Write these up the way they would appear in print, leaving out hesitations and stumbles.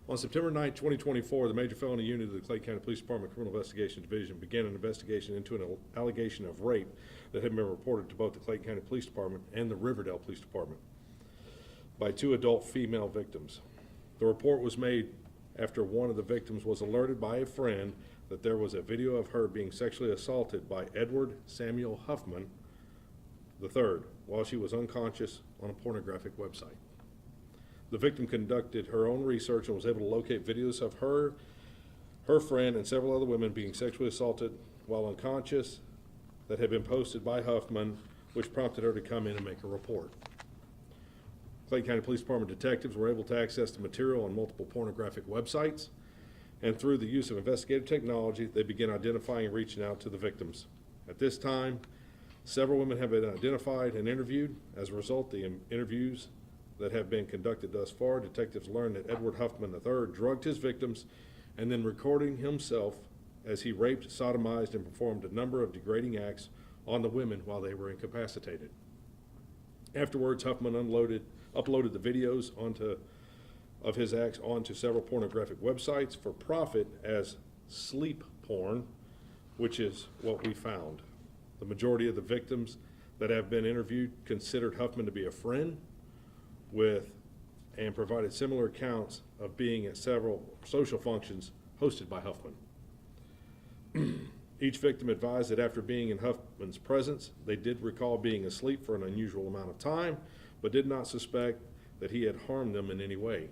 On September 9, 2024, the Major Felony Unit of the Clayton County Police Department Criminal Investigations Division began an investigation into an allegation of rape that had been reported to both the Clayton County Police Department and the Riverdale Police Department by two adult female victims. The report was made after one of the victims was alerted by a friend that there was a video of her being sexually assaulted by Edward Samuel Huffman III while she was unconscious on a pornographic website. The victim conducted her own research and was able to locate videos of her friend, and several other women being sexually assaulted while unconscious that had been posted by Huffman, which prompted her to come in and make a report. Clayton County Police Department detectives were able to access the material on multiple pornographic websites, and through the use of investigative technology, they began identifying and reaching out to the victims. At this time, several women have been identified and interviewed. As a result, the interviews that have been conducted thus far, detectives learned that Edward Huffman III drugged his victims and then recording himself as he raped, sodomized, and performed a number of degrading acts on the women while they were incapacitated. Afterwards, Huffman uploaded the videos of his acts onto several pornographic websites for profit as sleep porn, which is what we found. The majority of the victims that have been interviewed considered Huffman to be a friend and provided similar accounts of being at several social functions hosted by Huffman. Each victim advised that after being in Huffman's presence, they did recall being asleep for an unusual amount of time, but did not suspect that he had harmed them in any way.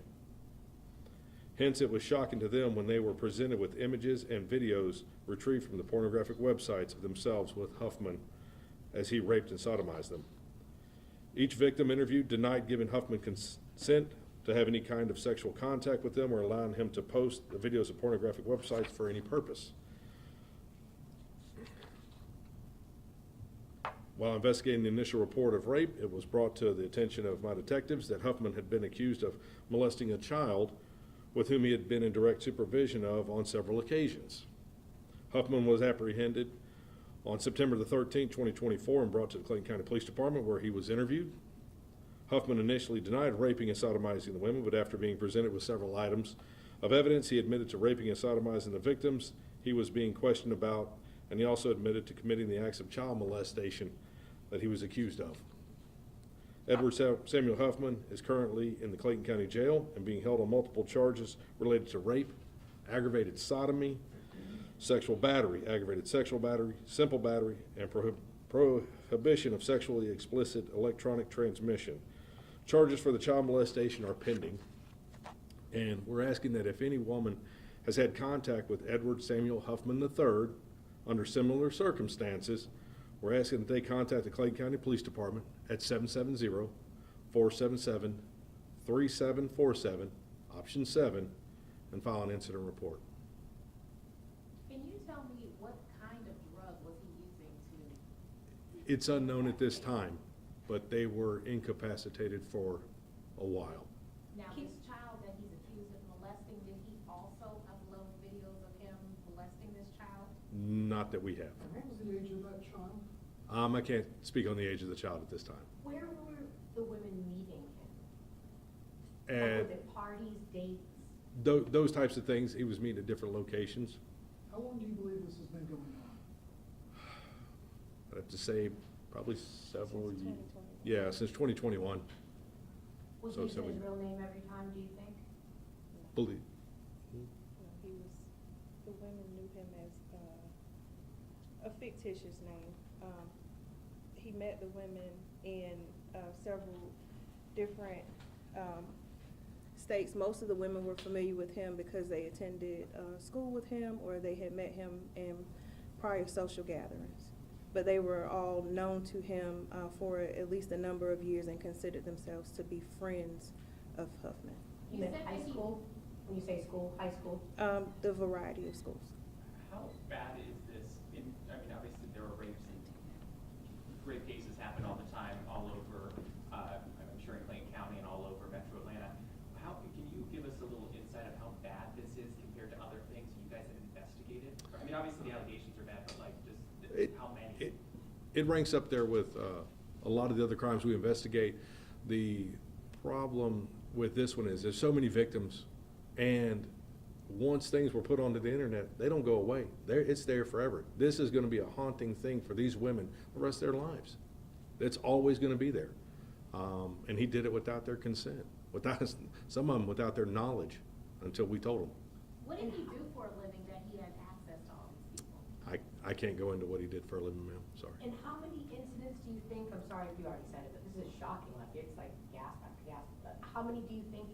Hence, it was shocking to them when they were presented with images and videos retrieved from the pornographic websites of themselves with Huffman as he raped and sodomized them. Each victim interviewed denied giving Huffman consent to have any kind of sexual contact with them or allowing him to post the videos of pornographic websites for any purpose. While investigating the initial report of rape, it was brought to the attention of my detectives that Huffman had been accused of molesting a child with whom he had been in direct supervision of on several occasions. Huffman was apprehended on September the 13th, 2024, and brought to the Clayton County Police Department, where he was interviewed. Huffman initially denied raping and sodomizing the women, but after being presented with several items of evidence, he admitted to raping and sodomizing the victims he was being questioned about, and he also admitted to committing the acts of child molestation that he was accused of. Edward Samuel Huffman is currently in the Clayton County Jail and being held on multiple charges related to rape, aggravated sodomy, sexual battery, aggravated sexual battery, simple battery, and prohibition of sexually explicit electronic transmission. Charges for the child molestation are pending, and we're asking that if any woman has had contact with Edward Samuel Huffman III under similar circumstances, we're asking that they contact the Clayton County Police Department at 770-477-3747, option 7, and file an incident report. Can you tell me what kind of drug was he using to? It's unknown at this time, but they were incapacitated for a while. Now, this child that he's accused of molesting, did he also upload videos of him molesting this child? Not that we have. What was the age of that child? I can't speak on the age of the child at this time. Where were the women meeting him? And Was it parties, dates? those types of things, he was meeting at different locations. How long do you believe this has been going on? I'd have to say probably several Since years. 2021. Yeah, since 2021. Was So he using seven- his real name every time, do you think? Believe. No, the women knew him as a fictitious name. He met the women in several different states. Most of the women were familiar with him because they attended school with him or they had met him in prior social gatherings. But they were all known to him for at least a number of years and considered themselves to be friends of Huffman. You meant said high that he- school? When you say school, high school? The variety of schools. How bad is this? I mean, obviously there are rapes and rape cases happen all the time, all over, I'm sure in Clayton County and all over Metro Atlanta. Can you give us a little insight of how bad this is compared to other things you guys have investigated? I mean, obviously the allegations are bad, but like just how many? It ranks up there with a lot of the other crimes we investigate. The problem with this one is there's so many victims And once things were put onto the internet, they don't go away. It's there forever. This is gonna be a haunting thing for these women the rest of their lives. It's always gonna be there. And he did it without their consent, some of them without their knowledge, until we told them. What did he do for a living that he had access to all these people? I can't go into what he did for a living, ma'am, sorry. And how many incidents do you think, I'm sorry if you already said it, but this is shocking, like, it's like gasp after gasp, but how many do you think?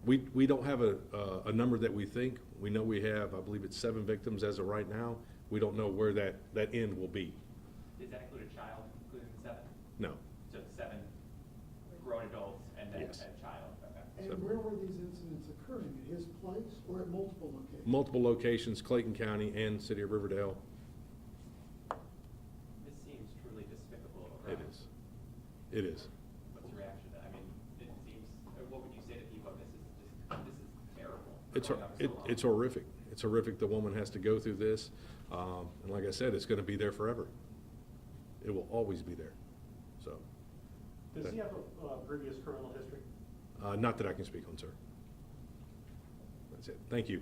We don't have a number that we think. We know we have, I believe it's 7 victims as of right now. We don't know where that end will be. Does that include a child, including the 7? No. So 7 grown adults and then Yes. a child, okay. And where were these incidents occurring? At his place or at multiple locations? Multiple locations, Clayton County and City of Riverdale. This seems truly despicable. It is. It is. What's your reaction to that? I mean, it seems, what would you say to people? This is terrible. It's, Going on for so long. it's horrific. It's horrific the woman has to go through this. And like I said, it's gonna be there forever. It will always be there, so. Does he have a previous criminal history? Not that I can speak on, sir. That's it. Thank you.